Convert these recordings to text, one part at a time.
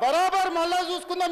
బరాబర్ మళ్ళా చూసుకుందాం.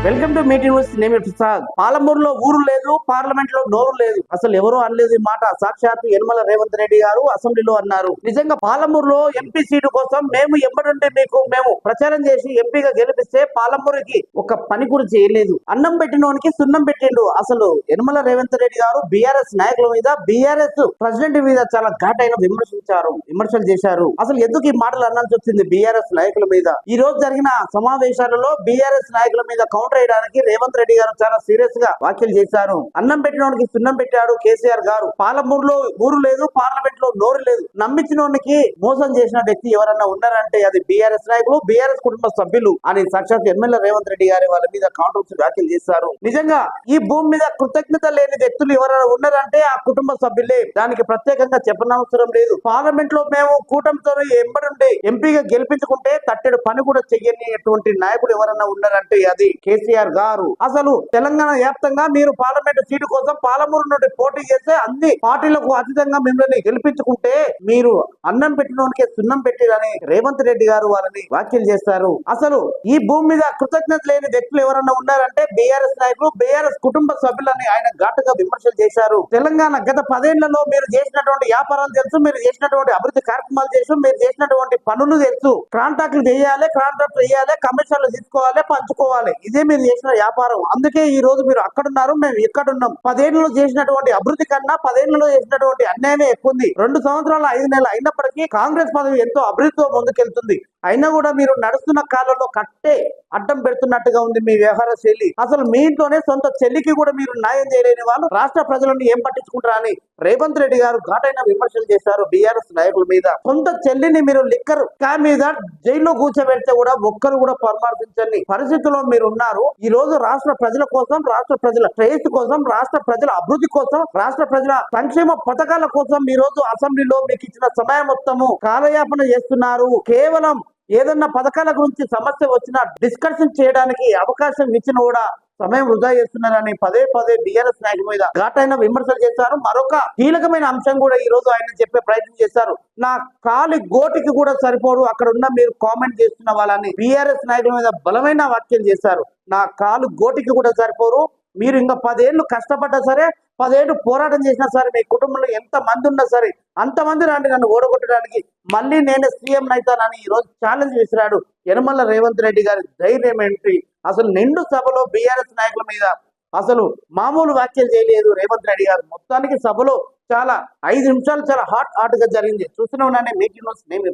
Welcome to meeting news. నేను ప్రసాద్. పాలమూరులో ఊరు లేదు, పార్లమెంట్ లో నోరు లేదు. అసలు ఎవరు అనలేదు ఈ మాట. సాక్షాత్తు యనమల రేవంత్ రెడ్డి గారు అసెంబ్లీలో అన్నారు. నిజంగా పాలమూరులో ఎంపీ సీటు కోసం మేము ఎమ్మడుంటే మేము ప్రచారం చేసి ఎంపీగా గెలిపిస్తే పాలమూరుకి ఒక పని కూడా చేయలేదు. అన్నం పెట్టినోనికి సున్నం పెట్టిండు. అసలు యనమల రేవంత్ రెడ్డి గారు బీఆర్ఎస్ నాయకుల మీద, బీఆర్ఎస్ ప్రెసిడెంట్ మీద చాలా ఘాటైన విమర్శలు చేశారు. అసలు ఎందుకు ఈ మాటలు అనాల్సి వచ్చింది బీఆర్ఎస్ నాయకుల మీద? ఈ రోజు జరిగిన సమావేశాలలో బీఆర్ఎస్ నాయకుల మీద కౌంటర్ వేయడానికి రేవంత్ రెడ్డి గారు చాలా సీరియస్ గా వ్యాఖ్యలు చేశారు. అన్నం పెట్టినోనికి సున్నం పెట్టాడు కేసీఆర్ గారు. పాలమూరులో ఊరు లేదు, పార్లమెంట్ లో నోరు లేదు. నమ్మించినోనికి మోసం చేసిన వ్యక్తి ఎవరన్నా ఉన్నారంటే అది బీఆర్ఎస్ నాయకులు, బీఆర్ఎస్ కుటుంబ సభ్యులు అని సాక్షాత్ ఎమ్మెల్యే రేవంత్ రెడ్డి గారి వాళ్ళ మీద కాంట్రవర్సీ వ్యాఖ్యలు చేశారు. నిజంగా ఈ భూమి మీద కృతజ్ఞత లేని వ్యక్తులు ఎవరైనా ఉన్నారంటే ఆ కుటుంబ సభ్యులే. దానికి ప్రత్యేకంగా చెప్పనవసరం లేదు. పార్లమెంట్ లో మేము కూటమితో ఎంబడుండి ఎంపీగా గెలిపించుకుంటే తట్టెడు పని కూడా చెయ్యనిటువంటి నాయకుడు ఎవరన్నా ఉన్నారంటే అది కేసీఆర్ గారు. అసలు తెలంగాణ వ్యాప్తంగా మీరు పార్లమెంట్ సీటు కోసం పాలమూరు నుండి పోటీ చేస్తే అన్ని పార్టీలకు అతీతంగా మిమ్మల్ని గెలిపించుకుంటే మీరు అన్నం పెట్టినోనికే సున్నం పెట్టిరని రేవంత్ రెడ్డి గారు వాళ్ళని వ్యాఖ్యలు చేస్తారు. అసలు ఈ భూమి మీద కృతజ్ఞత లేని వ్యక్తులు ఎవరన్నా ఉన్నారంటే బీఆర్ఎస్ నాయకులు, బీఆర్ఎస్ కుటుంబ సభ్యులని ఆయన ఘాటుగా విమర్శలు చేశారు. తెలంగాణ గత 10 ఏళ్లలో మీరు చేసినటువంటి వ్యాపారాలు తెలుసు, మీరు చేసినటువంటి అభివృద్ధి కార్యక్రమాలు తెలుసు, మీరు చేసినటువంటి పనులు తెలుసు. కాంట్రాక్టులు చేయాలి, కాంట్రాక్ట్ చేయాలి, కమిషన్లు తీసుకోవాలి, పంచుకోవాలి. ఇదే మీరు చేసిన వ్యాపారం. అందుకే ఈ రోజు మీరు అక్కడున్నారు, మేము ఇక్కడున్నాం. 10 ఏళ్లలో చేసినటువంటి అభివృద్ధి కన్నా 10 ఏళ్లలో చేసినటువంటి అన్యాయమే ఎక్కువ ఉంది. 2 సంవత్సరాల 5 నెలలు అయినప్పటికీ కాంగ్రెస్ పదవి ఎంతో అభివృద్ధితో ముందుకెళ్తుంది. అయినా కూడా మీరు నడుస్తున్న కాలంలో కట్టే అడ్డం పెడుతున్నట్టుగా ఉంది మీ వ్యవహార శైలి. అసలు మీ ఇంట్లోనే సొంత చెల్లికి కూడా మీరు న్యాయం చేయలేని వాళ్ళు రాష్ట్ర ప్రజలను ఏం పట్టించుకుంటారా అని రేవంత్ రెడ్డి గారు ఘాటైన విమర్శలు చేశారు బీఆర్ఎస్ నాయకుల మీద. సొంత చెల్లిని మీరు లిక్కర్ క్యాన్ మీద జైల్లో కూర్చోబెడితే కూడా ఒక్కరు కూడా పరామర్శించని పరిస్థితుల్లో మీరు ఉన్నారు. ఈ రోజు రాష్ట్ర ప్రజల కోసం, రాష్ట్ర ప్రజల శ్రేయస్సు కోసం, రాష్ట్ర ప్రజల అభివృద్ధి కోసం, రాష్ట్ర ప్రజల సంక్షేమ పథకాల కోసం ఈ రోజు అసెంబ్లీలో మీకు ఇచ్చిన సమయం మొత్తము కాలయాపన చేస్తున్నారు. కేవలం ఏదన్నా పథకాల గురించి సమస్య వచ్చినా డిస్కషన్ చేయడానికి అవకాశం ఇచ్చిన కూడా సమయం వృధా చేస్తున్నారని పదే బీఆర్ఎస్ నాయకుల మీద ఘాటైన విమర్శలు చేశారు. మరొక కీలకమైన అంశం కూడా ఈ రోజు ఆయన చెప్పే ప్రయత్నం చేశారు. నా కాలి గోటికి కూడా సరిపోరు అక్కడ ఉన్న మీరు కామెంట్ చేస్తున్న వాళ్ళని బీఆర్ఎస్ నాయకుల మీద బలమైన వ్యాఖ్యలు చేశారు. నా కాలు గోటికి కూడా సరిపోరు, మీరు ఇంకా 10 ఏళ్ళు కష్టపడ్డా సరే, 10 ఏళ్ళు పోరాటం చేసినా సరే, మీ కుటుంబంలో ఎంత మంది ఉన్నా సరే అంతమంది రాండి నన్ను ఓడగొట్టడానికి, మళ్ళీ నేనే సీఎం అవుతానని ఈ రోజు ఛాలెంజ్ విసిరాడు యనమల రేవంత్ రెడ్డి గారి ధైర్యం ఏంటి? అసలు నిండు సభలో బీఆర్ఎస్ నాయకుల మీద అసలు మామూలు వ్యాఖ్యలు చేయలేదు రేవంత్ రెడ్డి గారు. మొత్తానికి సభలో చాలా 5 నిమిషాలు చాలా హాట్ గా జరిగింది. చూస్తూనే ఉన్నానే మీటింగ్ న్యూస్. నేను